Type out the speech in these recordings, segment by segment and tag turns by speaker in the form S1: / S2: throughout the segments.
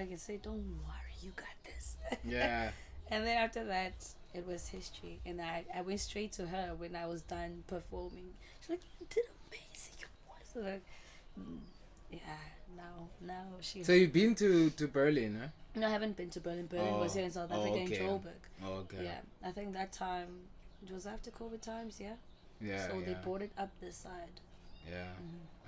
S1: I can say, don't worry, you got this.
S2: Yeah.
S1: And then after that, it was history. And I went straight to her when I was done performing. She's like, you did amazing. Your voice. I'm like, mm, yeah, now she.
S2: So you've been to Berlin, huh?
S1: No, I haven't been to Berlin. Berlin was here in South Africa in
S2: okay.
S1: Joburg.
S2: Okay.
S1: Yeah, I think that time, it was after COVID times, yeah?
S2: Yeah.
S1: So they
S2: Yeah.
S1: brought it up this side.
S2: Yeah.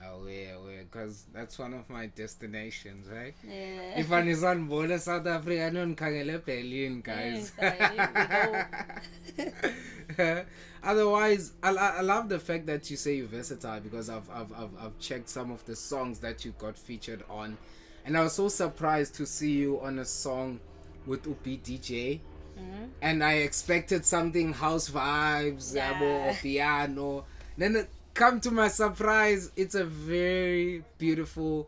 S2: Away, because that's one of my destinations, right?
S1: Yeah.
S2: If I nissan border South Africa, non kangele Berlin, guys. Otherwise, I love the fact that you say you're versatile because I've checked some of the songs that you got featured on, and I was so surprised to see you on a song with Upi DJ. And I expected something house vibes, or piano. Then come to my surprise, it's a very beautiful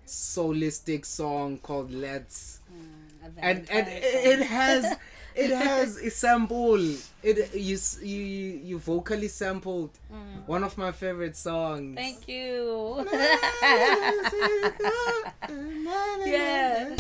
S2: soulistic song called Let's. And it has a sample. You vocally sampled one of my favorite songs.
S1: Thank you. Yeah.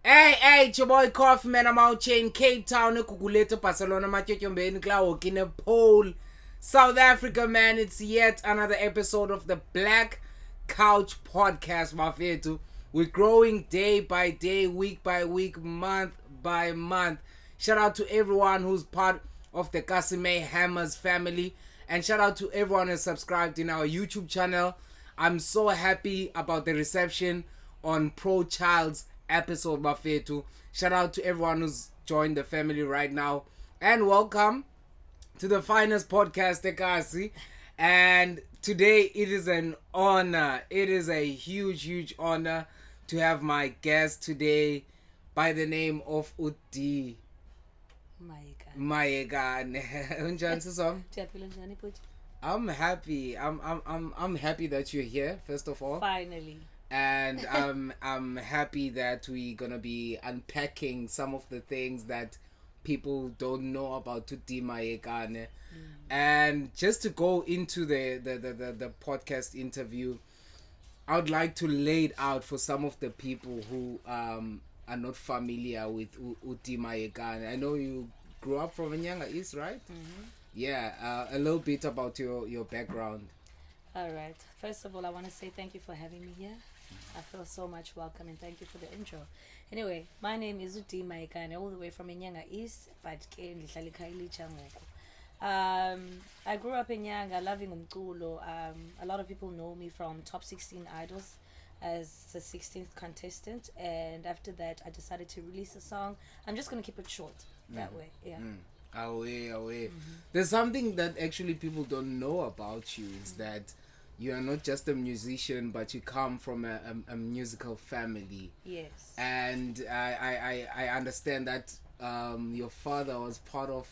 S2: Hey, it's your boy Coffee Man. I'm out here in Cape Town, Kuguleta, Barcelona, Matyotyombe, Klawo, in a pole. South Africa, man. It's yet another episode of the Black Couch Podcast, Mafetu. We're growing day by day, week by week, month by month. Shout out to everyone who's part of the Kasime Hammers family. And shout out to everyone who's subscribed in our YouTube channel. I'm so happy about the reception on Pro Child's episode, Mafetu. Shout out to everyone who's joined the family right now. And welcome to the finest podcast, Tekasi. And today it is an honor. It is a huge honor to have my guest today by the name of Uti Mayekane. I'm happy. I'm happy that you're here, first of all.
S1: Finally.
S2: And I'm happy that we're gonna be unpacking some of the things that people don't know about Uti Mayekane. And just to go into the podcast interview, I would like to lay it out for some of the people who are not familiar with Uti Mayekane. I know you grew up from Inyanga East, right? Yeah, a little bit about your background.
S1: All right. First of all, I want to say thank you for having me here. I feel so much welcome and thank you for the intro. Anyway, my name is Uti Mayekane, all the way from Inyanga East, but I grew up in Nyanga, loving umculo. A lot of people know me from Top 16 Idols as the 16th contestant, and after that, I decided to release a song. I'm just gonna keep it short that way. Yeah.
S2: Away. There's something that actually people don't know about you is that you are not just a musician, but you come from a musical family.
S1: Yes.
S2: And I understand that your father was part of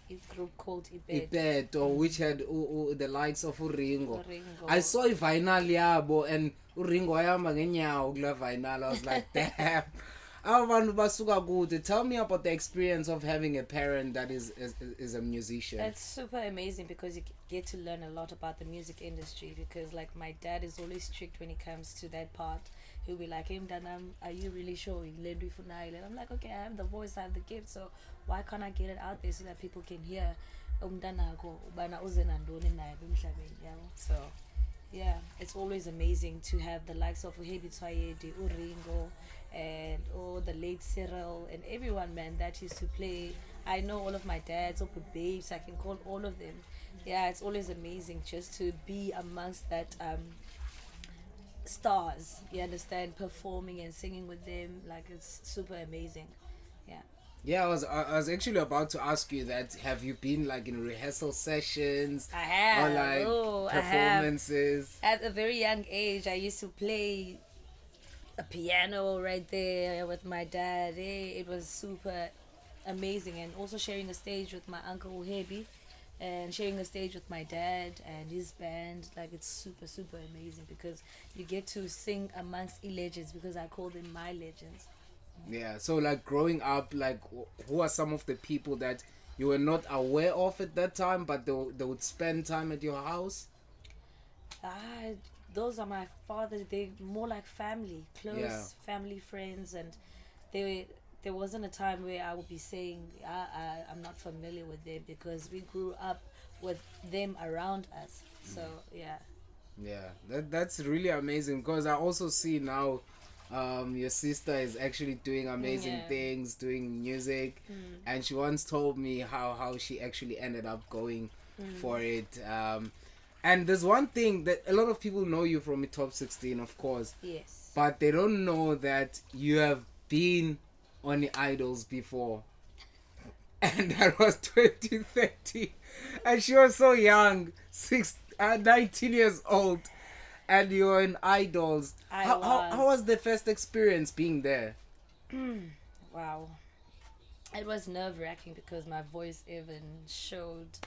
S1: a group called
S2: Peto, which had the likes of Uringo.
S1: Ringo.
S2: I saw a vinyl yabo and Uringo ayama ngenyawo kula vinyl. I was like, damn. Abantu basuka kude. Tell me about the experience of having a parent that is a musician.
S1: It's super amazing because you get to learn a lot about the music industry, because like my dad is always strict when it comes to that part. He'll be like, hey Mdanam, are you really showing? And I'm like, okay, I have the voice, I have the gift, so why can't I get it out there so that people can hear so yeah, it's always amazing to have the likes of Uhebi Twayedi, Uringo, and the late Cyril and everyone, man, that used to play. I know all of my dads, or babes, I can call all of them. Yeah, it's always amazing just to be amongst that stars, you understand, performing and singing with them. Like, it's super amazing. Yeah.
S2: Yeah, I was actually about to ask you that. Have you been like in rehearsal sessions?
S1: I have.
S2: Or like performances?
S1: At a very young age, I used to play a piano right there with my dad. It was super amazing, and also sharing the stage with my uncle Uhebi. and sharing a stage with my dad and his band. Like, it's super, super amazing because you get to sing amongst legends, because I call them my legends.
S2: Yeah. So like growing up, like who are some of the people that you were not aware of at that time, but they would spend time at your house?
S1: Ah, those are my father. They more like family,
S2: Yeah.
S1: close family friends, and they. There wasn't a time where I would be saying I'm not familiar with them, because we grew up with them around us. So yeah.
S2: Yeah, that's really amazing because I also see now your sister is actually doing amazing
S1: Yeah.
S2: things, doing music, and she once told me how she actually ended up going for it. And there's one thing that a lot of people know you from the top 16, of course,
S1: Yes.
S2: but they don't know that you have been on the Idols before. And that was 2030, and she was so young, 19 years old, and you were in Idols. How was the first experience being there?
S1: Wow. It was nerve wracking because my voice even showed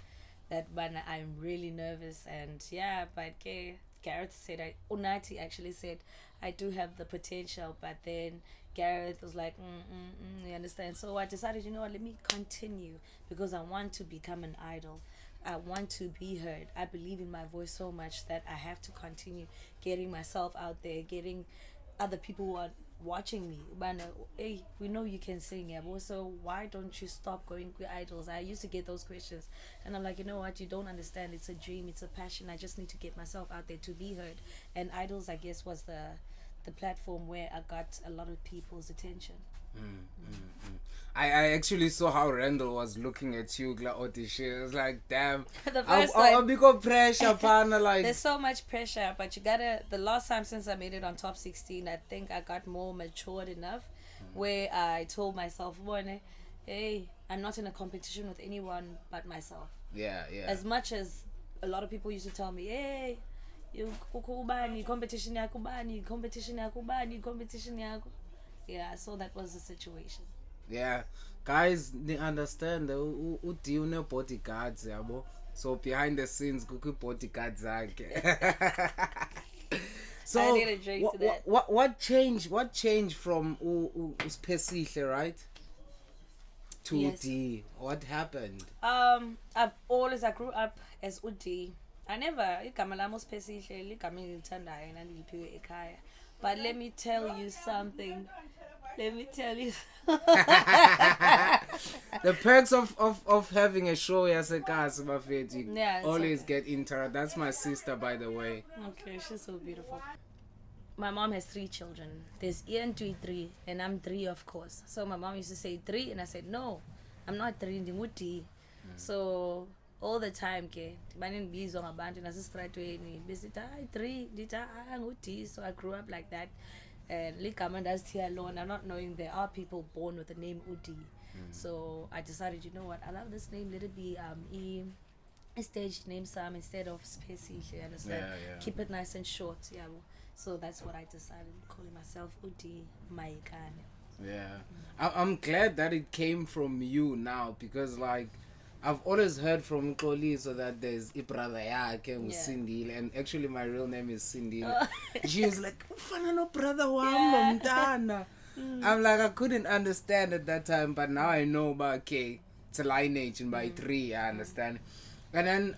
S1: that when I'm really nervous. And yeah, but Gareth said, Unati actually said, I do have the potential, but then Gareth was like, you understand? So I decided, you know what, let me continue, because I want to become an idol. I want to be heard. I believe in my voice so much that I have to continue getting myself out there, getting other people who are watching me. But hey, we know you can sing, yeah. So why don't you stop going with idols? I used to get those questions, and I'm like, you know what? You don't understand. It's a dream. It's a passion. I just need to get myself out there to be heard. And idols, I guess, was the platform where I got a lot of people's attention.
S2: I actually saw how Randall was looking at you, like audition. I was like, damn.
S1: The first
S2: I'll
S1: time,
S2: be got pressure, partner. Like,
S1: there's so much pressure, but you gotta. The last time since I made it on top 16, I think I got more matured enough, where I told myself, "One, hey, I'm not in a competition with anyone but myself."
S2: yeah.
S1: As much as a lot of people used to tell me, hey, you kubani competition yakubani competition yakubani competition yaku. Yeah, so that was the situation.
S2: Yeah, guys, they understand. Uti une bodyguards, yabo. So behind the scenes, kukui bodyguards zakhe. So
S1: I need a drink to that.
S2: what changed? What changed from Uspesihle, right, to
S1: Yes.
S2: D? What happened?
S1: I grew up as Udi. I never igama lami uSiphesihle igama engilithandayo nandiliphiwe ekhaya. But let me tell you something. Let me tell you.
S2: The perks of having a show yasekhaya, bafethu, you
S1: Yeah, it's
S2: always
S1: okay.
S2: get interrupted. That's my sister, by the way.
S1: Okay, she's so beautiful. My mom has 3 children. There's Ian, 3, and I'm 3, of course. So my mom used to say 3, and I said, no, I'm not 3, ndingu-D. So all the time, banibizwa ngabantu nasestratweni besithi hayi 3, ndithi ngu-D. So I grew up like that. And ligama ndazithiya lona, not knowing there are people born with the name Udi. So I decided, you know what, I love this name. Let it be a stage name Sam instead of Spacey. You understand?
S2: Yeah.
S1: Keep it nice and short. Yeah. So that's what I decided, calling myself Udi Mayekane.
S2: Yeah, I'm glad that it came from you now, because like I've always heard from Xoliswa that there's ibrother yakhe Sindile, and actually my real name is Sindile. She was like, ufana no brother wami mntana. I'm like, I couldn't understand at that time, but now I know about, okay, it's a lineage and by 3, I understand. And then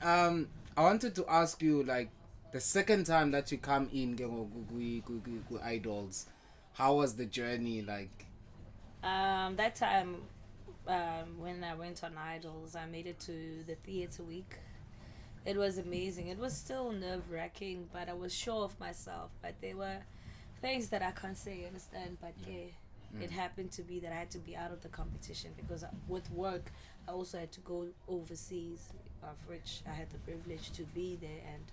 S2: I wanted to ask you, like, the second time that you come in Idols, how was the journey like?
S1: That time, when I went on Idols, I made it to the theater week. It was amazing. It was still nerve wracking, but I was sure of myself. But there were things that I can't say, understand. But it happened to be that I had to be out of the competition, because with work, I also had to go overseas, of which I had the privilege to be there. And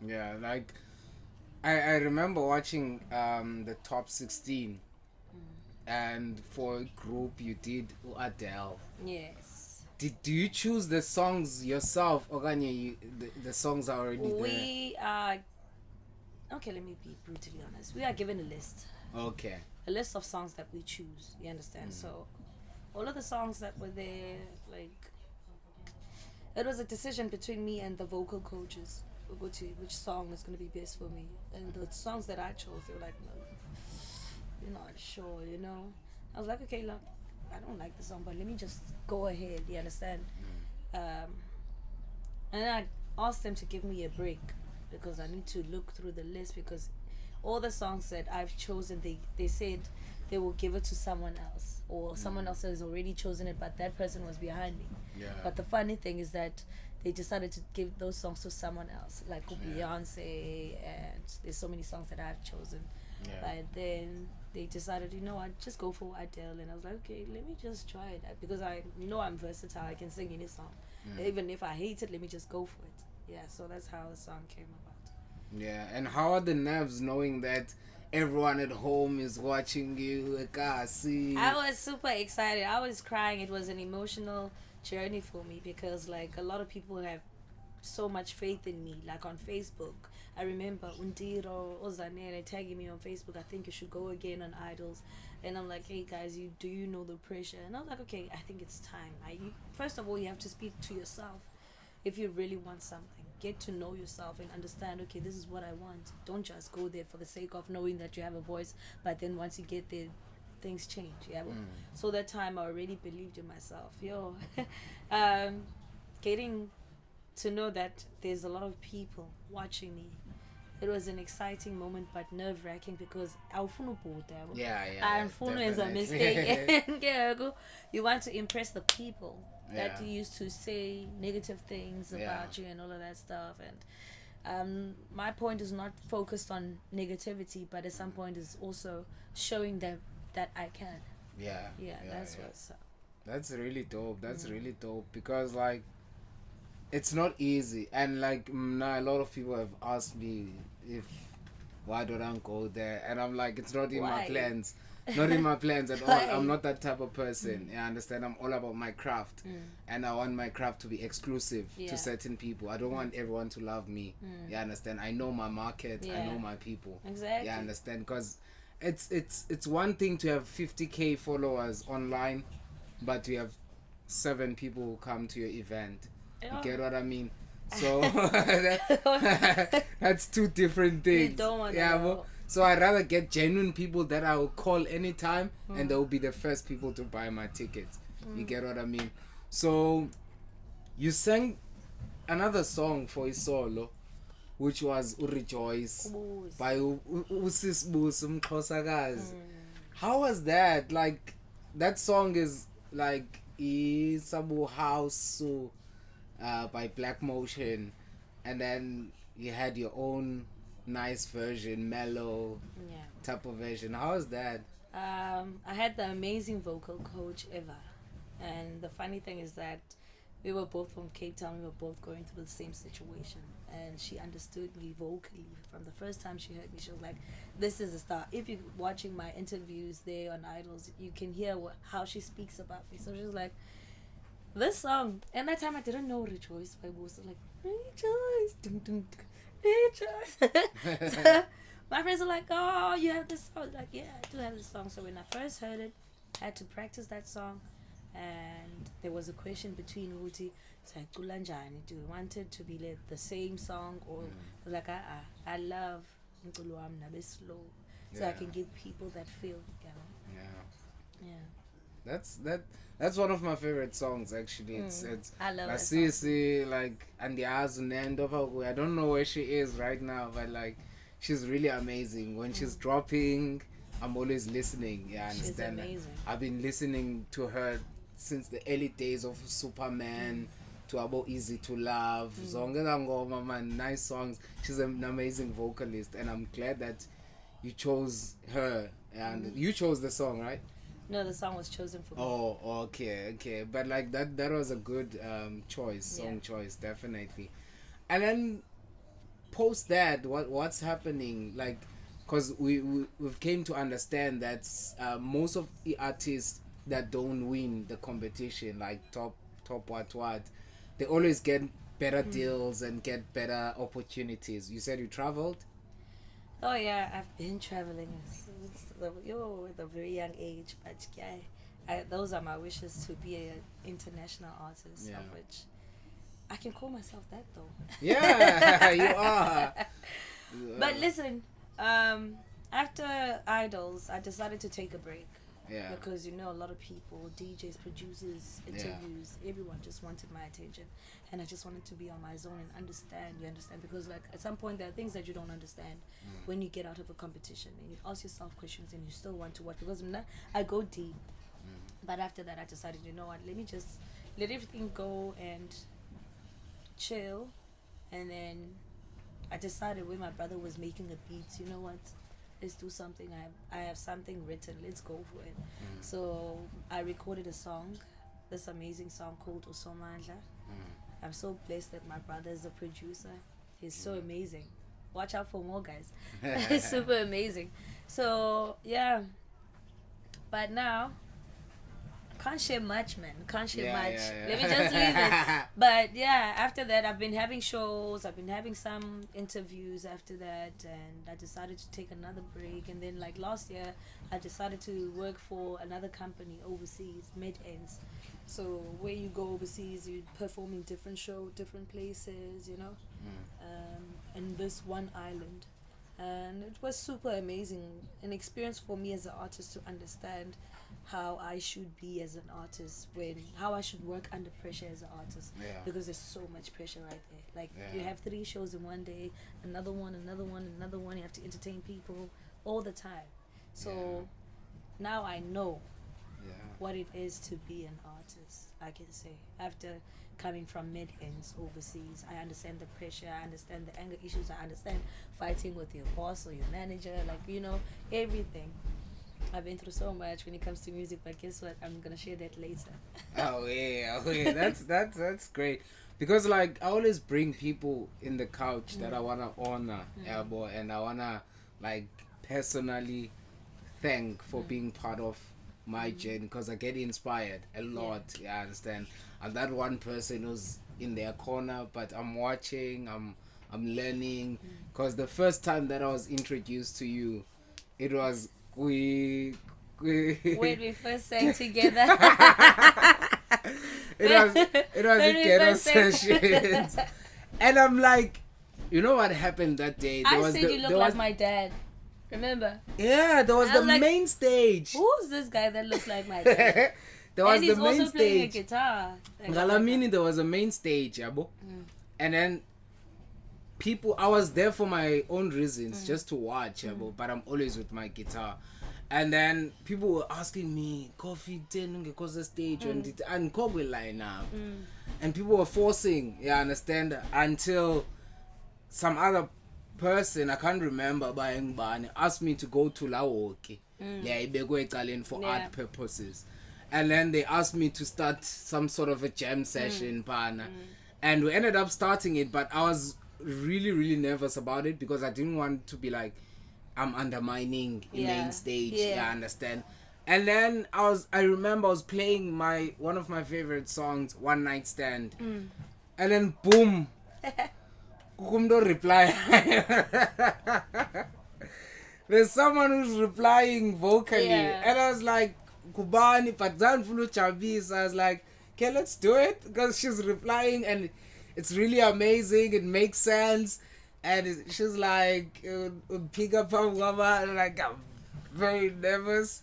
S2: yeah, like I remember watching the top 16, and for a group you did Adele.
S1: yes.
S2: Do you choose the songs yourself, or the songs are already there?
S1: We are, okay, let me be brutally honest. We are given a list.
S2: Okay.
S1: A list of songs that we choose. You understand? So all of the songs that were there, like, It was a decision between me and the vocal coaches. Which song is going to be best for me? And the songs that I chose, they were like, no, you're not sure, you know. I was like, okay, look, I don't like the song, but let me just go ahead. You understand? And then I asked them to give me a break because I need to look through the list because all the songs that I've chosen, they said they will give it to someone else or someone else has already chosen it, but that person was behind me.
S2: Yeah.
S1: But the funny thing is that they decided to give those songs to someone else, like Beyonce, and there's so many songs that I've chosen.
S2: Yeah.
S1: But then they decided, you know what, just go for Adele. And I was like, okay, let me just try it because I know I'm versatile. I can sing any song. Even if I hate it, let me just go for it. Yeah, so that's how the song came about.
S2: Yeah, and how are the nerves knowing that everyone at home is watching you?
S1: I was super excited. I was crying. It was an emotional journey for me because like a lot of people have so much faith in me, like on Facebook. I remember Undiro Ozanele tagging me on Facebook, I think you should go again on Idols. And I'm like, hey guys, do you know the pressure? And I was like, okay, I think it's time. First of all, you have to speak to yourself. If you really want something, get to know yourself and understand, okay, this is what I want. Don't just go there for the sake of knowing that you have a voice, but then once you get there, things change. Yeah. So that time I already believed in myself. Getting to know that there's a lot of people watching me. It was an exciting moment, but nerve-wracking because is a mistake. You want to impress the people that used to say negative things about you and all of that stuff. And my point is not focused on negativity, but at some point is also showing them that I can. That's what's up.
S2: That's really dope. That's really dope because like it's not easy, and like now a lot of people have asked me if why don't I go there, and I'm like, it's not in my plans. Not in my plans at all. I'm not that type of person. I understand. I'm all about my craft, and I want my craft to be exclusive to certain people. I don't want everyone to love me. You understand? I know my market. I know my people.
S1: Exactly.
S2: You understand? Because it's one thing to have 50K followers online, but you have 7 people who come to your event. You get what I mean? So that's 2 different things.
S1: You don't want to know.
S2: So I'd rather get genuine people that I will call anytime and they will be the first people to buy my tickets. You get what I mean? So you sang another song for Isolo, which was Rejoice by Usisbus Mxhosakazi. How was that? Like, that song is like Isabu House by Black Motion, and then you had your own nice version, mellow type of version. How was that?
S1: I had the amazing vocal coach Eva, and the funny thing is that we were both from Cape Town. We were both going through the same situation, and she understood me vocally from the first time she heard me. She was like, "This is a star." If you're watching my interviews there on Idols, you can hear how she speaks about me. So she was like, this song, and that time I didn't know Rejoice by Boos. Like, Rejoice, dun, dun, dun, Rejoice. So my friends are like, oh, you have this song. Like, yeah, I do have this song. So when I first heard it, I had to practice that song, and there was a question between Uti, do you want it to be like the same song, or like I love Mculo wami nabe slow, so I can give people that feel, you know. Yeah.
S2: That's one of my favorite songs actually. It's
S1: I love
S2: Sisi, like, and the I don't know where she is right now, but like she's really amazing. When she's dropping, I'm always listening. Yeah, I understand.
S1: She's amazing.
S2: I've been listening to her since the early days of Superman to About Easy to Love. Nice songs. She's an amazing vocalist, and I'm glad that you chose her, and you chose the song, right?
S1: No, the song was chosen for me.
S2: Oh, okay. But like that was a good song choice, definitely. And then post that, what's happening? Like, because we've came to understand that most of the artists that don't win the competition, like top what, they always get better deals and get better opportunities. You said you traveled?
S1: Oh yeah, I've been traveling at a very young age, but those are my wishes, to be an international artist, of which I can call myself that though.
S2: Yeah, you are.
S1: But listen, after Idols, I decided to take a break.
S2: Yeah.
S1: Because a lot of people, DJs, producers, interviews, everyone just wanted my attention, and I just wanted to be on my zone and understand. You understand? Because like at some point there are things that you don't understand when you get out of a competition and you ask yourself questions and you still want to watch. Because I go deep, but after that I decided, you know what? Let me just let everything go and chill, and then I decided when my brother was making a beat, you know what? Let's do something. I have something written. Let's go for it. So I recorded a song, this amazing song called Somandla. I'm so blessed that my brother is a producer. He's so amazing. Watch out for more, guys. He's super amazing. So yeah, but now can't share much, man. Can't share much. Let me just leave it. But yeah, after that, I've been having shows. I've been having some interviews after that, and I decided to take another break. And then, like last year, I decided to work for another company overseas, Mid Ends. So where you go overseas, you perform in different shows, different places, in this one island. And it was super amazing, an experience for me as an artist to understand how I should be as an artist, how I should work under pressure as an artist, because there's so much pressure right there. Like you have 3 shows in one day, another one, you have to entertain people all the time. So now I know what it is to be an artist. I can say after coming from mid ends overseas, I understand the pressure, I understand the anger issues, I understand fighting with your boss or your manager, everything. I've been through so much when it comes to music, but guess what? I'm gonna share that later.
S2: Oh yeah. That's great. Because like I always bring people in the couch that I wanna honor, and I wanna like personally thank for being part of my journey, because I get inspired a lot. I understand. I'm that one person who's in their corner, but I'm watching, I'm learning. Because the first time that I was introduced to you, it was when we
S1: first sang together.
S2: it was in Ghetto sessions. And I'm like, you know what happened that day?
S1: I said you look like my dad. Remember?
S2: Yeah, there was the main stage.
S1: Who's this guy that looks like my dad?
S2: There was
S1: and he's
S2: the main
S1: also
S2: stage.
S1: Playing a guitar.
S2: Ngalamini, there was a main stage, yabo. And then people, I was there for my own reasons, just to watch, yabo, but I'm always with my guitar. And then people were asking me, Coffee, because the stage and Kogwe line up. And people were forcing, understand, until some other person, I can't remember, buying ban, asked me to go to Laoki. For art purposes. And then they asked me to start some sort of a jam session, and we ended up starting it, but I was really, really nervous about it because I didn't want to be like, I'm undermining the main stage. I understand. And then I remember I was playing one of my favorite songs, One Night Stand. And then boom, Kukumdo reply. There's someone who's replying vocally. And I was like, Kubani, Padzan Fulu Chabis. I was like, okay, let's do it. Because she's replying and it's really amazing. It makes sense. And she's like, pick up her woman. Like, I'm very nervous.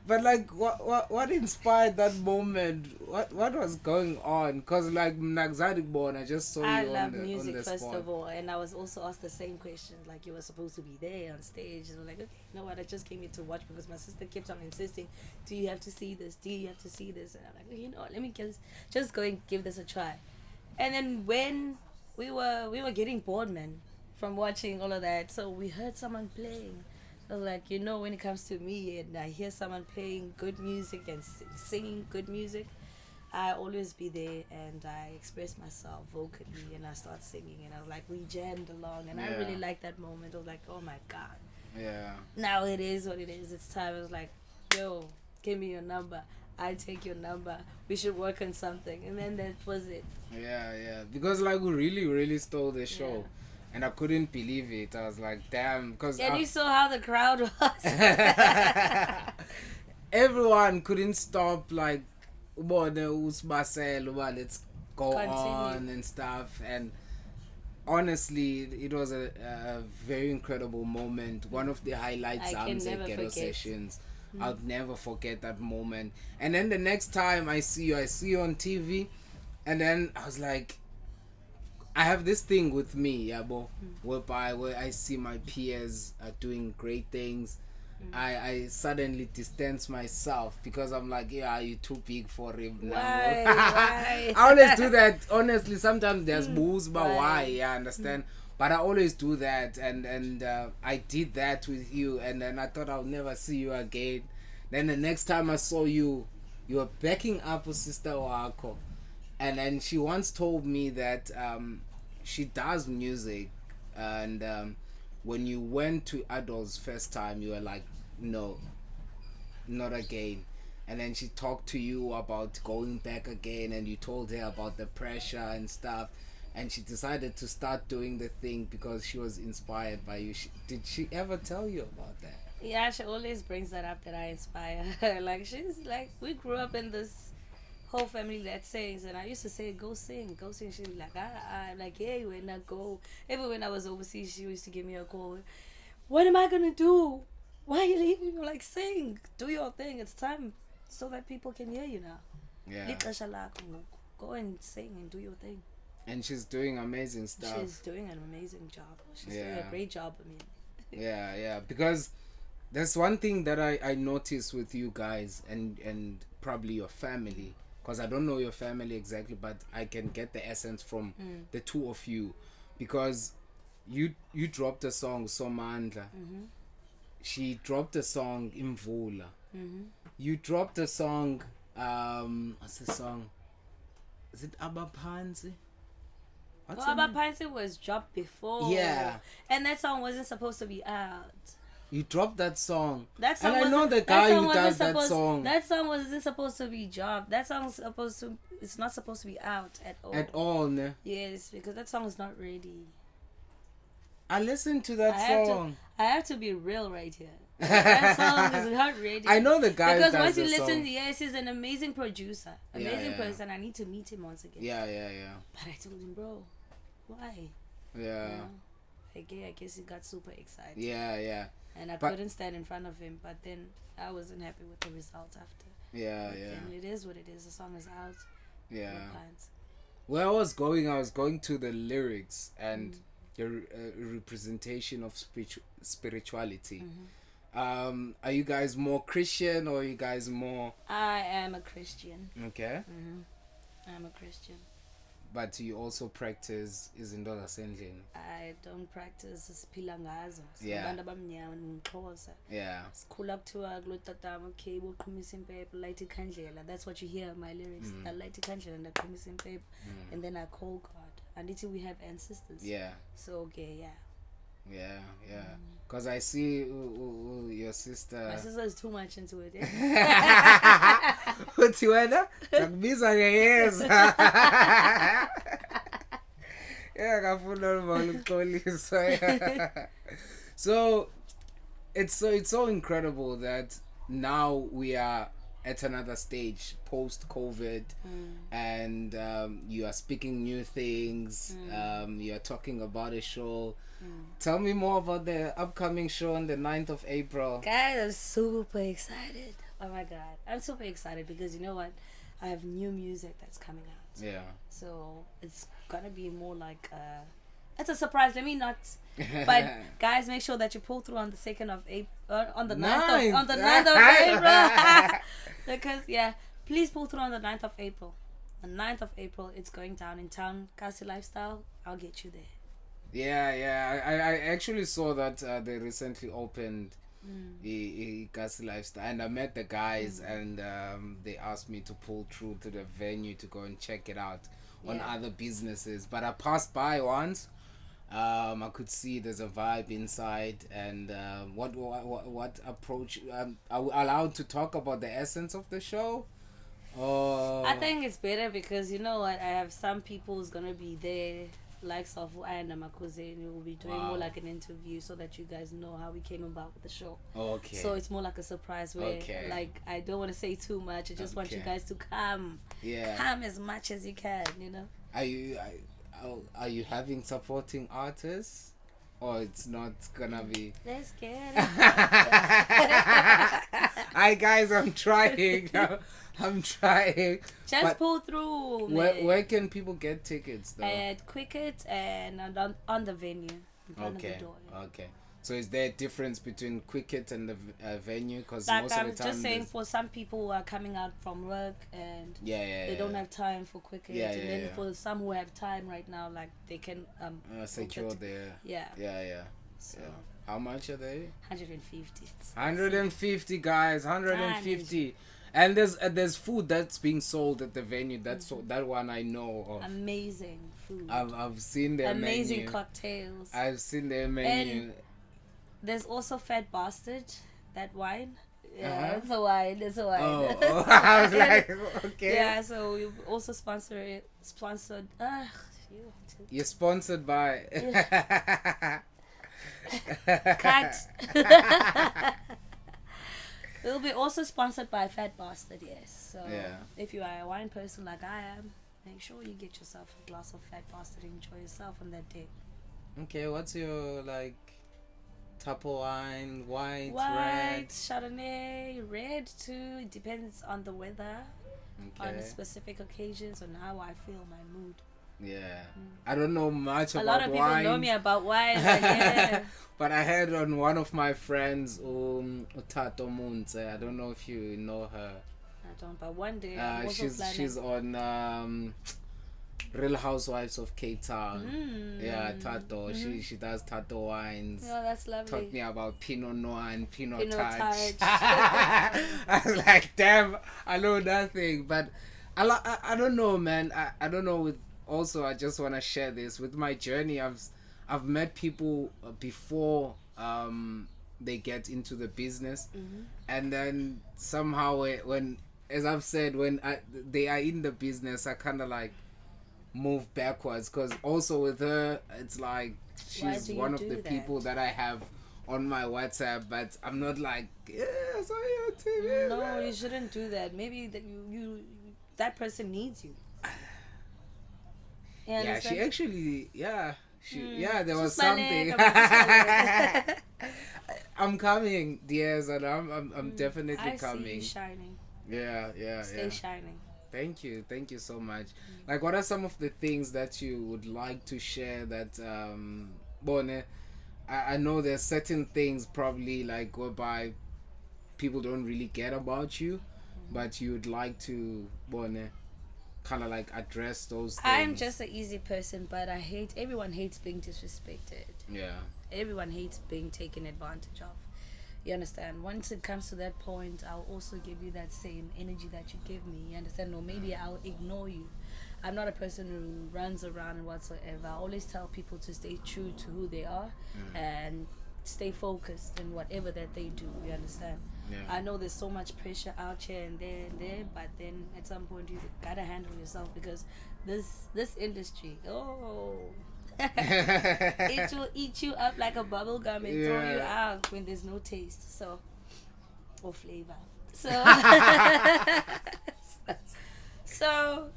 S2: But like, what inspired that moment? What was going on? Because like, Born, I just saw
S1: I
S2: you
S1: love
S2: on the
S1: music first
S2: spot.
S1: of all, and I was also asked the same question. Like, you were supposed to be there on stage, and I'm like, okay, you know what? I just came here to watch because my sister kept on insisting. Do you have to see this? Do you have to see this? And I'm like, you know what? Let me just go and give this a try. And then when we were getting bored, man, from watching all of that, so we heard someone playing. Like, when it comes to me and I hear someone playing good music and singing good music, I always be there and I express myself vocally and I start singing and I was like, we jammed along and I really liked that moment. I was like, oh my God.
S2: Yeah.
S1: Now it is what it is. It's time. I was like, yo, give me your number. I take your number. We should work on something. And then that was it.
S2: Yeah. Because like we really, really stole the show. Yeah. And I couldn't believe it. I was like, damn.
S1: And you saw how the crowd was.
S2: Everyone couldn't stop, like, let's go
S1: Continue.
S2: on and stuff. And honestly, it was a very incredible moment. One of the highlights
S1: I can
S2: at
S1: never
S2: Ghetto
S1: forget.
S2: sessions. I'll never forget that moment. And then the next time I see you on TV, and then I was like, I have this thing with me, yabo, whereby where I see my peers are doing great things. I suddenly distance myself because I'm like, yeah, you're too big for him now.
S1: Why? Why?
S2: I always do that. Honestly, sometimes there's moves, but
S1: Why?
S2: why? Yeah, I understand. But I always do that, and I did that with you, and then I thought I'll never see you again. Then the next time I saw you, you were backing up with Sister Wako, and then she once told me that she does music, and when you went to Adol's first time, you were like, no, not again. And then she talked to you about going back again, and you told her about the pressure and stuff, and she decided to start doing the thing because she was inspired by you. Did she ever tell you about that?
S1: Yeah, she always brings that up, that I inspire her. Like, she's like, we grew up in this whole family that sings, and I used to say, go sing, go sing. She'd be like, I'm like, yeah, when I go. Even when I was overseas, she used to give me a call. What am I gonna do? Why are you leaving me? Like, sing, do your thing. It's time so that people can hear you now.
S2: Yeah.
S1: Go and sing and do your thing.
S2: And she's doing amazing stuff.
S1: She's doing an amazing job. She's doing
S2: Yeah.
S1: a great job. I mean,
S2: Yeah, because there's one thing that I noticed with you guys and probably your family, because I don't know your family exactly, but I can get the essence from the two of you, because you dropped a song, Somandla. She dropped a song, Imvula. You dropped a song, what's the song? Is it Abapansi?
S1: Abapansi was dropped before.
S2: Yeah.
S1: And that song wasn't supposed to be out.
S2: You dropped that song.
S1: That song
S2: and I know
S1: wasn't-
S2: the
S1: that
S2: guy
S1: song
S2: who
S1: wasn't
S2: does that
S1: supposed-
S2: song.
S1: That song wasn't supposed to be dropped. That song's supposed to. It's not supposed to be out at all.
S2: At all, ne?
S1: Yes, because that song is not ready.
S2: I listened to that song.
S1: I have to be real right here. That song is not ready.
S2: I know the guy
S1: because
S2: who does
S1: once you
S2: the
S1: listen,
S2: song.
S1: yes, he's an amazing producer, amazing
S2: yeah.
S1: person. I need to meet him once again.
S2: Yeah.
S1: But I told him, bro, why?
S2: Yeah.
S1: You know? I guess he got super excited.
S2: Yeah.
S1: And I
S2: But-
S1: couldn't stand in front of him. But then I wasn't happy with the results after.
S2: Yeah.
S1: And it is what it is. The song is out.
S2: Yeah.
S1: No plans.
S2: Where I was going to the lyrics and the representation of spirituality. Are you guys more Christian or are you guys more...
S1: I am a Christian.
S2: Okay.
S1: I'm a Christian.
S2: But you also practice izinto zasendlini.
S1: I don't practice siphila ngazo.
S2: Yeah.
S1: Abantu abamnyama ngixhosa.
S2: Yeah.
S1: Sikhula kuthiwa kulo tatama, okay, boqhumisa impepho, light ikhandlela. That's what you hear in my lyrics. I light ikhandlela ndaqhumisa impepho. And then I call God. And until we have ancestors.
S2: Yeah.
S1: So okay, yeah.
S2: Yeah. Because I see your sister...
S1: My sister is too much into it.
S2: Uthi wena ngakubiza ngeyeza. Yeah, ngafuna ubona ukuxolisa. So it's so incredible that now we are at another stage post COVID, and you are speaking new things. You are talking about a show. Tell me more about the upcoming show on the 9th of April.
S1: Guys, I'm super excited. Oh my god, I'm super excited because you know what? I have new music that's coming out.
S2: Yeah.
S1: So it's gonna be more like it's a surprise. Let me not. But guys, make sure that you pull through on the 2nd of April, on the 9th of April. Because please pull through on the 9th of April. On 9th of April, it's going down in town. Kasi Lifestyle, I'll get you there.
S2: Yeah. I actually saw that they recently opened Kasi Lifestyle, and I met the guys, and they asked me to pull through to the venue to go and check it out on other businesses. But I passed by once. I could see there's a vibe inside, and what approach? Are we allowed to talk about the essence of the show? Oh.
S1: I think it's better because you know what? I have some people who's gonna be there, likes of and Makuze, and we'll be doing more like an interview so that you guys know how we came about with the show.
S2: Okay.
S1: So it's more like a surprise where, like, I don't want to say too much. I just want you guys to come.
S2: Yeah.
S1: Come as much as you can. You know.
S2: Are you having supporting artists? Or it's not gonna be.
S1: Let's get it.
S2: Hi guys, I'm trying. I'm trying.
S1: Just pull through.
S2: Where can people get tickets though?
S1: At Quicket and on the venue. In front of the door.
S2: Okay. So is there a difference between Quicket and the venue? Because
S1: like
S2: most of the
S1: I'm
S2: time
S1: just saying, for some people who are coming out from work and they don't have time for Quicket, and then for some who have time right now, like they can
S2: secure their So how much are they?
S1: 150.
S2: 150 guys, 150. And there's food that's being sold at the venue. That's that one I know of.
S1: Amazing food.
S2: I've seen their
S1: amazing
S2: menu.
S1: Cocktails.
S2: I've seen their menu.
S1: And there's also Fat Bastard, that wine. Yeah, it's a wine. It's a wine.
S2: Oh, I was like, okay.
S1: Yeah, so we also sponsored.
S2: You're sponsored by.
S1: Cut. We'll be also sponsored by Fat Bastard, yes. So if you are a wine person like I am, make sure you get yourself a glass of Fat Bastard and enjoy yourself on that day.
S2: Okay, what's your type of wine? White,
S1: White,
S2: red?
S1: Chardonnay, red too. It depends on the weather, on specific occasions, on how I feel, my mood.
S2: Yeah. I don't know much about wine.
S1: A lot of people know me about wine. Yeah.
S2: But I heard on one of my friends, Tato Munze. I don't know if you know her.
S1: I don't, but one day I'm also
S2: she's on Real Housewives of Cape Town. Yeah, Tato. She does Tato wines.
S1: Oh, that's lovely.
S2: Taught me about Pinot Noir and Pinot
S1: Touch.
S2: I was like, damn, I know nothing. But I don't know, man. I don't know. Also, I just want to share this with my journey. I've met people before they get into the business, and then somehow when, as I've said, when they are in the business, I kind of move backwards, because also with her, it's like she's one of the people that I have on my WhatsApp, but I'm not I saw you on TV.
S1: No, you shouldn't do that. Maybe that you that person needs you.
S2: Yeah, she actually, there was something. I'm coming, dears, and I'm definitely coming.
S1: See you shining.
S2: Yeah.
S1: Stay shining.
S2: Thank you so much. What are some of the things that you would like to share that, Bone? I know there's certain things probably whereby people don't really get about you, but you would like to, Bone, kind of address those things.
S1: I'm just an easy person, but everyone hates being disrespected.
S2: Yeah.
S1: Everyone hates being taken advantage of. You understand? Once it comes to that point, I'll also give you that same energy that you give me. You understand? Or maybe I'll ignore you. I'm not a person who runs around and whatsoever. I always tell people to stay true to who they are and stay focused in whatever that they do. You understand?
S2: Yeah.
S1: I know there's so much pressure out here and there, but then at some point you gotta handle yourself, because this industry, it will eat you up like a bubble gum and throw you out when there's no taste, or flavor. So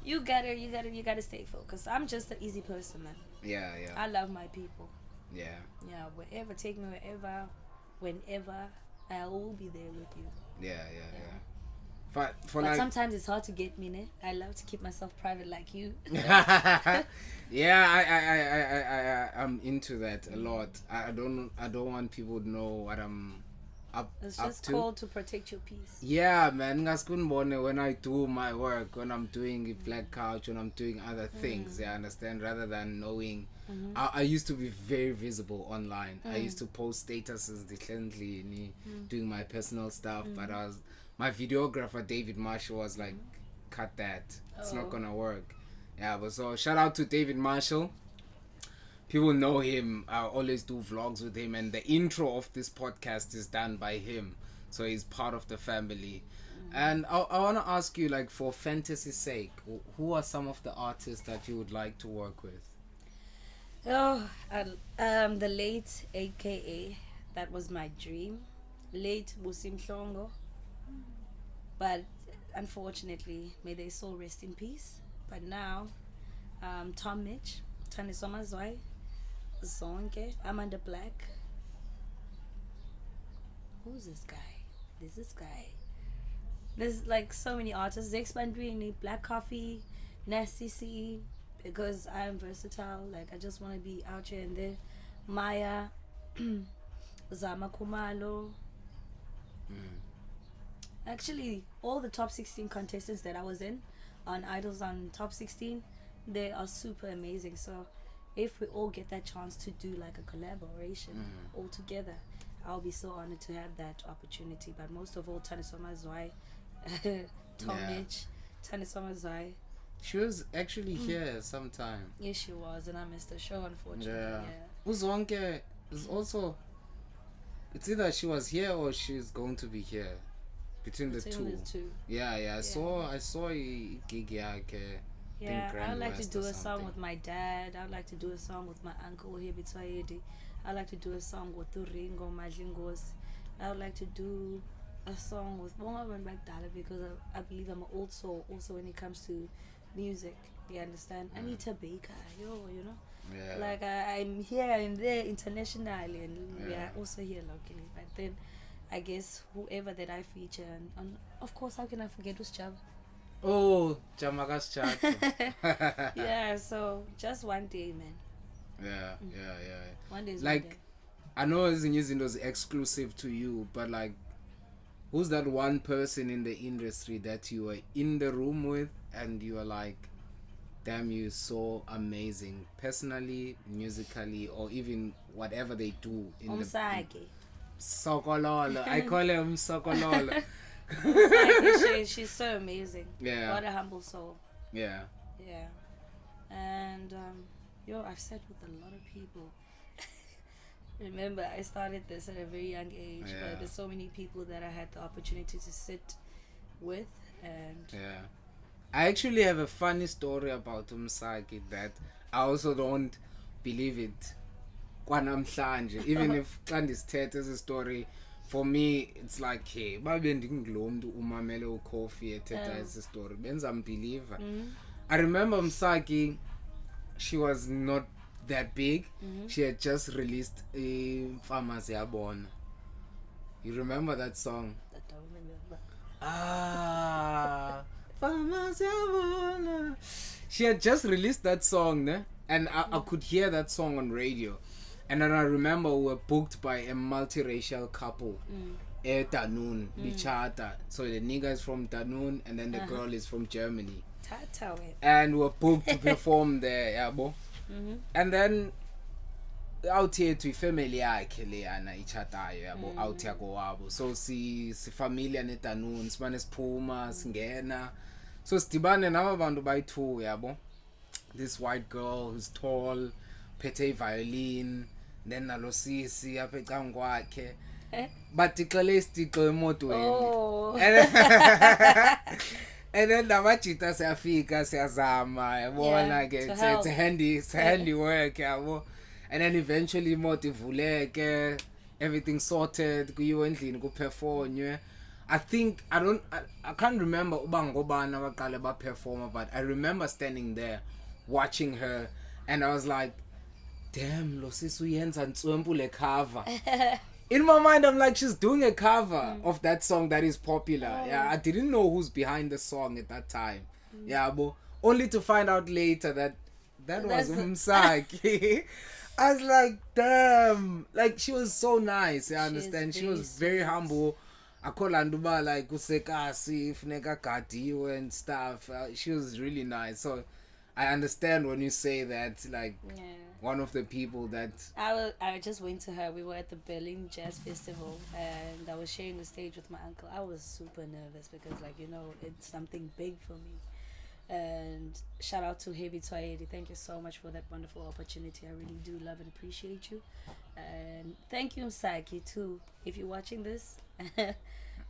S1: you gotta stay focused. I'm just an easy person, man.
S2: Yeah.
S1: I love my people.
S2: Yeah.
S1: Wherever, take me wherever, whenever, I will be there with you.
S2: Yeah. But
S1: sometimes it's hard to get me, ne? I love to keep myself private like you.
S2: Yeah, I'm into that a lot. I don't want people to know what I'm
S1: it's just called to protect your peace.
S2: Yeah, man. When I do my work, when I'm doing Black Couch, when I'm doing other things, I understand, rather than knowing. I used to be very visible online. I used to post statuses differently, doing my personal stuff, but my videographer David Marshall was like, cut that, it's not gonna work. Yeah, but so shout out to David Marshall. People know him. I always do vlogs with him, and the intro of this podcast is done by him, so he's part of the family. And I want to ask you, like, for fantasy's sake, who are some of the artists that you would like to work with?
S1: Oh, the late AKA, that was my dream. Late Busim Shongo. But unfortunately, may their soul rest in peace. But now, Tom Mitch, Taniswa Mazwai, Zonke, Amanda Black. Who's this guy? There's this guy. There's like so many artists. Zex Bandrini, Black Coffee, Nasty C, because I'm versatile. Like I just want to be out here and there. Maya, Zama Kumalo. Actually, all the top 16 contestants that I was in on Idols on Top 16, they are super amazing. So if we all get that chance to do like a collaboration all together, I'll be so honored to have that opportunity. But most of all, Taniswa Mazwai, Tom Mitch, Taniswa Mazwai.
S2: She was actually here sometime.
S1: Yes, she was, and I missed the show, unfortunately. Yeah.
S2: Uzonke is also. It's either she was here or she's going to be here. Between the two. Yeah. I saw a gig yake.
S1: Yeah, I'd like to do a song with my dad. I'd like to do a song with my uncle Hebitwaedi. I'd like to do a song with Turingo Majingos. I would like to do a song with Bonga Bagdala because I believe I'm an old soul also when it comes to music. You understand? Anita Baker, you know?
S2: Yeah.
S1: Like I'm here and there internationally and also here locally. But then I guess whoever that I feature and of course how can I forget Usjab?
S2: Oh, Jamagas chat.
S1: Yeah, so just one day, man.
S2: Yeah.
S1: One day is
S2: like
S1: one day.
S2: I know Zinyizindo's exclusive to you, but like who's that one person in the industry that you were in the room with and you are like, damn, you're so amazing personally, musically, or even whatever they do in
S1: Msaki.
S2: Sokololo. I call him Sokololo.
S1: She's so amazing.
S2: Yeah.
S1: What a humble soul.
S2: Yeah.
S1: And I've sat with a lot of people. Remember, I started this at a very young age, but there's so many people that I had the opportunity to sit with. And
S2: I actually have a funny story about Msaki that I also don't believe it. Even if Kandis is a story, for me it's like, hey, umamele coffee as a story. Believer. I remember Msaki, she was not that big. She had just released a Pharmacy Abona. You remember that song?
S1: I don't remember.
S2: Pharmacy Abona. She had just released that song, ne? And I could hear that song on radio. And then I remember we were booked by a multiracial couple at Danun, Bichata. So the nigga is from Danun and then the girl is from Germany. And we were booked to perform there, yabo. And then out here to family yakhe leyana ichatayo yabo, out here go wabo. So si familia ne Danun, simane siphuma singena. So sidibane nabantu bayi-2 yabo. This white girl who's tall, phethe violin, then nalo sisi apha ecangwa kwakhe. But ixele isitixo emotweni. And then namajita siyafika siyazama yabona ke it's handy work yabo. And then eventually imoto ivuleke, everything sorted, kuyiwe endlini kuperformwe. I can't remember uba ngobani abaqale ba performer, but I remember standing there watching her and I was like, damn, lo sis uyenza ntswempu le cover. In my mind I'm like, she's doing a cover of that song that is popular. I didn't know who's behind the song at that time. But only to find out later that was Msaki. I was like, damn, like she was so nice. I understand. She was very humble. Akolanduba like kusekasi funeka gadiwe and stuff. She was really nice. So I understand when you say that, like one of the people that
S1: I just went to her. We were at the Berlin Jazz Festival and I was sharing the stage with my uncle. I was super nervous because it's something big for me. And shout out to Hebi Twaedi. Thank you so much for that wonderful opportunity. I really do love and appreciate you. And thank you, Msaki, too. If you're watching this,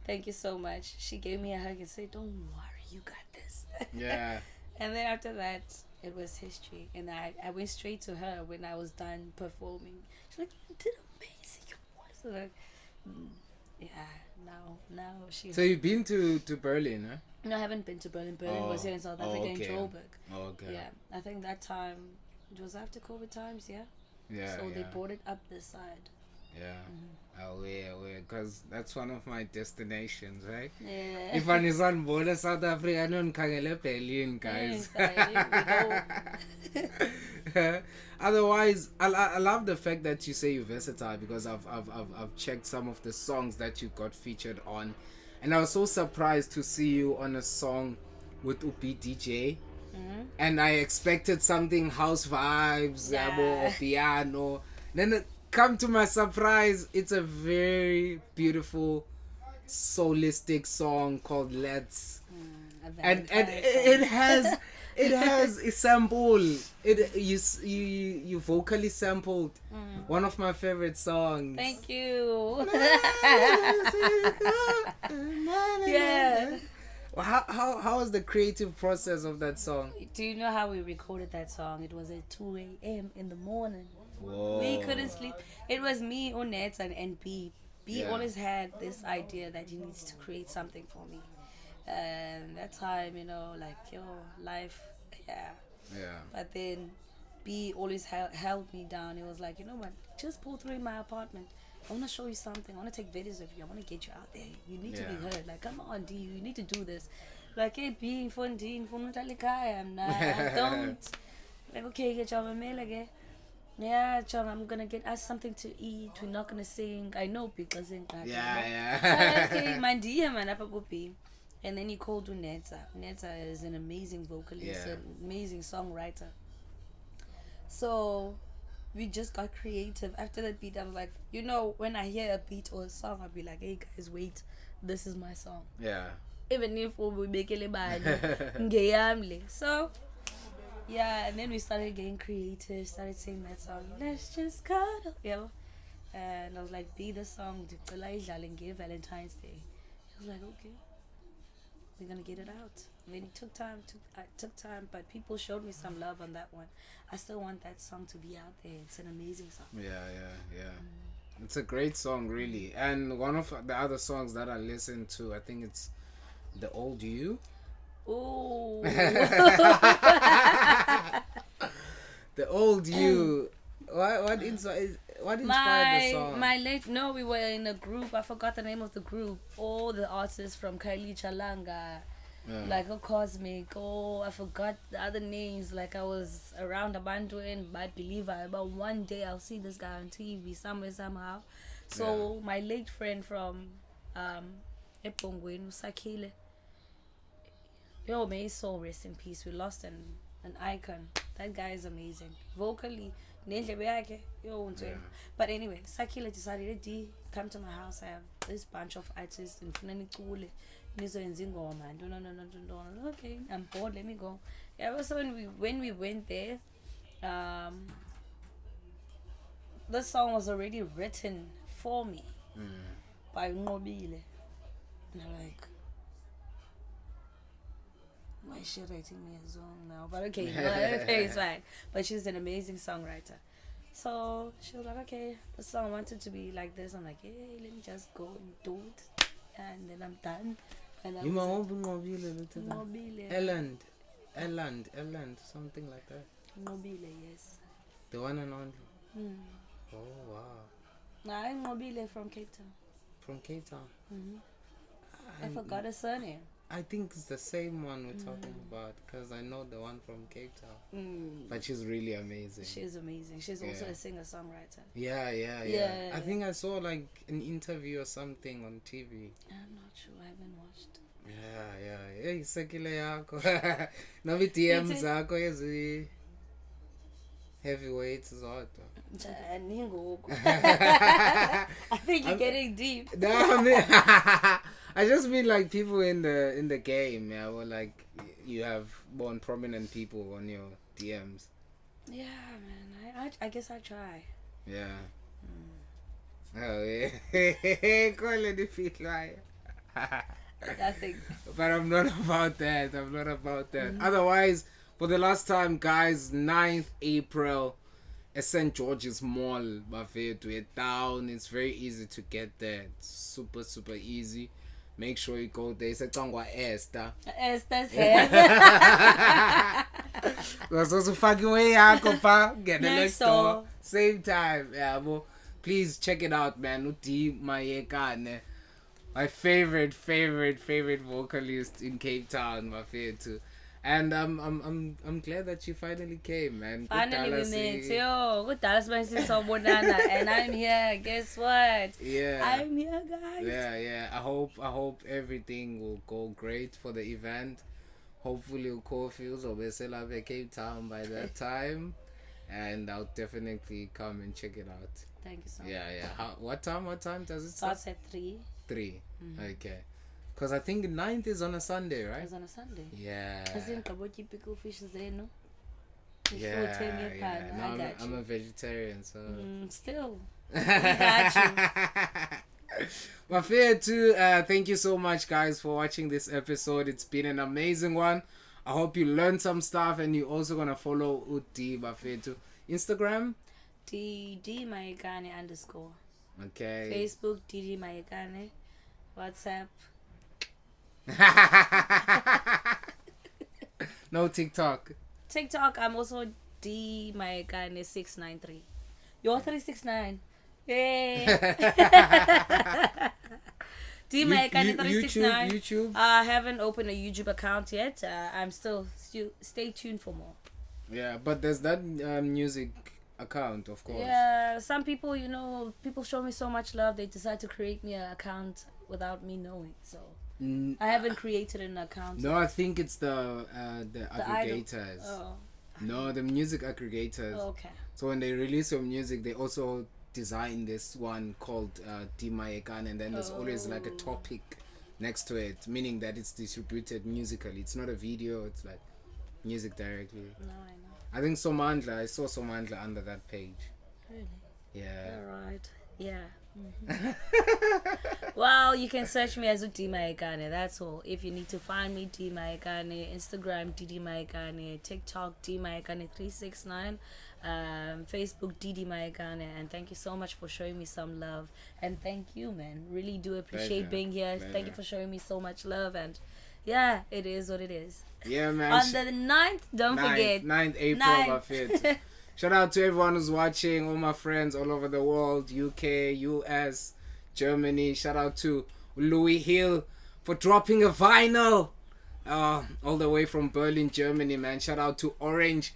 S1: Thank you so much. She gave me a hug and said, "Don't worry, you got this."
S2: Yeah.
S1: And then after that, it was history. And I went straight to her when I was done performing. She's like, "You did amazing. Your voice." I'm like, mm, yeah. Now she.
S2: So you've been to Berlin, huh?
S1: No, I haven't been to Berlin. Berlin was here in South Africa in
S2: okay.
S1: Joburg.
S2: Okay.
S1: Yeah, I think that time it was after COVID times. Yeah.
S2: Yeah.
S1: So
S2: yeah.
S1: they brought it up this side.
S2: Yeah. Aware, because that's one of my destinations, right?
S1: Yeah.
S2: If I'm on border South Africa, I don't Kangele Berlin, guys. Otherwise, I love the fact that you say you're versatile, because I've checked some of the songs that you got featured on, and I was so surprised to see you on a song with Upi DJ. And I expected something house vibes, or piano. Then come to my surprise, it's a very beautiful soulistic song called Let's. And it has a sample. You vocally sampled one of my favorite songs.
S1: Thank you. Yeah.
S2: How was the creative process of that song?
S1: Do you know how we recorded that song? It was at 2 a.m. in the morning.
S2: Whoa.
S1: We couldn't sleep. It was me, Onet, and B. B always had this idea that he needs to create something for me. And that time, life, yeah. But then B always held me down. He was like, you know what, just pull through in my apartment. I want to show you something. I want to take videos of you. I want to get you out there. You need to be heard. Like, come on, D, you need to do this. Like, hey, B, I'm not. I don't. Like, okay, get your mail again. Yeah, John, I'm gonna get us something to eat. We're not gonna sing. I know because in that.
S2: Yeah.
S1: Okay, my dear man, and then he called Uneta. Uneta is an amazing vocalist, an amazing songwriter. So we just got creative. After that beat, I was like, when I hear a beat or a song, I'll be like, hey guys, wait, this is my song.
S2: Yeah.
S1: Even if we make it so yeah, and then we started getting creative, started singing that song, let's just cuddle, and I was like, be the song to Valentine's Day. I was like, okay, we're gonna get it out. I mean, it took time, but people showed me some love on that one. I still want that song to be out there. It's an amazing song.
S2: Yeah. It's a great song, really. And one of the other songs that I listened to, I think it's The Old You.
S1: Oh.
S2: The Old You. What inspired the song?
S1: We were in a group. I forgot the name of the group. All the artists from Kylie Chalanga, like a Cosmic. I forgot the other names. Like I was around Abantu and Bad Believer. But one day I'll see this guy on TV somewhere somehow. So my late friend from Epongweni, Msaki. May his soul rest in peace. We lost an icon. That guy is amazing. Vocally, but anyway, Sakila decided to come to my house. I have this bunch of artists in Funani Kule. No. Okay, I'm bored, let me go. Yeah, so when we went there, the song was already written for me by Ngobile. And I'm like, why is she writing me a song now? But okay, it's fine. But she's an amazing songwriter. So she was like, okay, the song wanted to be like this. I'm like, hey, let me just go and do it. And then I'm done. And
S2: You Elland, something like that.
S1: Ngobile, yes.
S2: The one and only. Oh, wow.
S1: Nah, I'm Ngobile from Cape Town.
S2: From Cape Town?
S1: I forgot her surname.
S2: I think it's the same one we're talking about, because I know the one from Cape Town. But she's really amazing.
S1: She's amazing. She's also a singer-songwriter.
S2: Yeah. I think I saw like an interview or something on TV.
S1: I'm not sure. I haven't watched.
S2: Yeah. Hey, sekile yako. Navi DM zako ezi heavyweights zodwa.
S1: I think you're getting deep.
S2: I just mean like people in the game, or like you have more prominent people on your DMs.
S1: Yeah, man. I guess I try.
S2: Yeah. Oh yeah. Call it the feet lie.
S1: Nothing.
S2: But I'm not about that. I'm not about that. Otherwise, for the last time, guys, 9th April at St. George's Mall, Buffet to it down. It's very easy to get there. It's super, super easy. Make sure you go there. It's a Tangwa Esther.
S1: Esther's hair.
S2: That's also fucking way get the next door.
S1: door.
S2: Same time. Yeah, well, please check it out, man. Uti Mayekane. My favorite vocalist in Cape Town, my favorite too. And I'm glad that you finally came, man.
S1: Finally we met. Yo, good Dallas man since Somandla, and I'm here. Guess what?
S2: Yeah.
S1: I'm here, guys.
S2: Yeah. I hope everything will go great for the event. Hopefully Cofields will be still up at Cape Town by that time. And I'll definitely come and check it out.
S1: Thank you so much.
S2: Yeah. What time does it start?
S1: Starts at 3.
S2: 3. Okay. Because I think 9th is on a Sunday, right?
S1: It's on a Sunday.
S2: Yeah.
S1: As in Kabochi pickle fish is there, no?
S2: Yeah. No,
S1: I got
S2: I'm
S1: you.
S2: a vegetarian, so.
S1: Still. We got you.
S2: My fair too. Thank you so much, guys, for watching this episode. It's been an amazing one. I hope you learned some stuff, and you're also gonna follow Uti Bafetu. Instagram?
S1: DD Mayekane _
S2: Okay.
S1: Facebook DD Mayekane. WhatsApp.
S2: No TikTok.
S1: TikTok, I'm also D Mayekane 693. You're 369. Yay. D Mayekane 369.
S2: YouTube.
S1: I haven't opened a YouTube account yet. I'm still stay tuned for more.
S2: Yeah, but there's that music account, of course.
S1: Yeah, some people, people show me so much love, they decide to create me an account without me knowing. So I haven't created an account.
S2: No, I think it's the aggregators.
S1: Oh.
S2: No, the music aggregators.
S1: Oh, okay.
S2: So when they release your music, they also design this one called D Mayekane, and then there's always like a topic next to it, meaning that it's distributed musically. It's not a video, it's like music directly.
S1: No, I know.
S2: I think Somandla, I saw Somandla under that page.
S1: Really?
S2: Yeah.
S1: Alright. Yeah. Well, you can search me as D Mayekane. That's all. If you need to find me, D Mayekane. Instagram, DD Mayekane. TikTok, D Mayekane 369. Facebook, DD Mayekane. And thank you so much for showing me some love. And thank you, man. Really do appreciate
S2: Pleasure.
S1: being here.
S2: Pleasure.
S1: Thank you for showing me so much love. And yeah, it is what it is.
S2: Yeah, man.
S1: On the 9th, don't forget.
S2: 9th April,
S1: 9th.
S2: Buffett. Shout out to everyone who's watching, all my friends all over the world, UK, US, Germany. Shout out to Louis Hill for dropping a vinyl all the way from Berlin, Germany, man. Shout out to Orange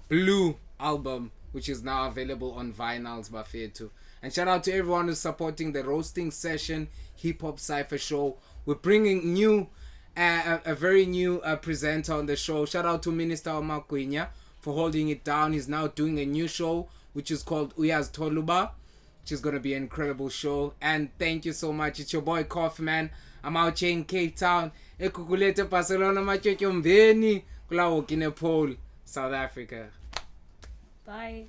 S2: Blue album, which is now available on vinyls, Buffett too. And shout out to everyone who's supporting the Roasting Session Hip Hop Cypher Show. We're bringing a very new presenter on the show. Shout out to Minister Omakwinya for holding it down. He's now doing a new show which is called Uyaz Toluba, which is going to be an incredible show. And thank you so much. It's your boy Kaufman. I'm out here in Cape Town. Ekukulete Barcelona Machokyo Mbeni. Kula Wokine Pole, South Africa.
S1: Bye.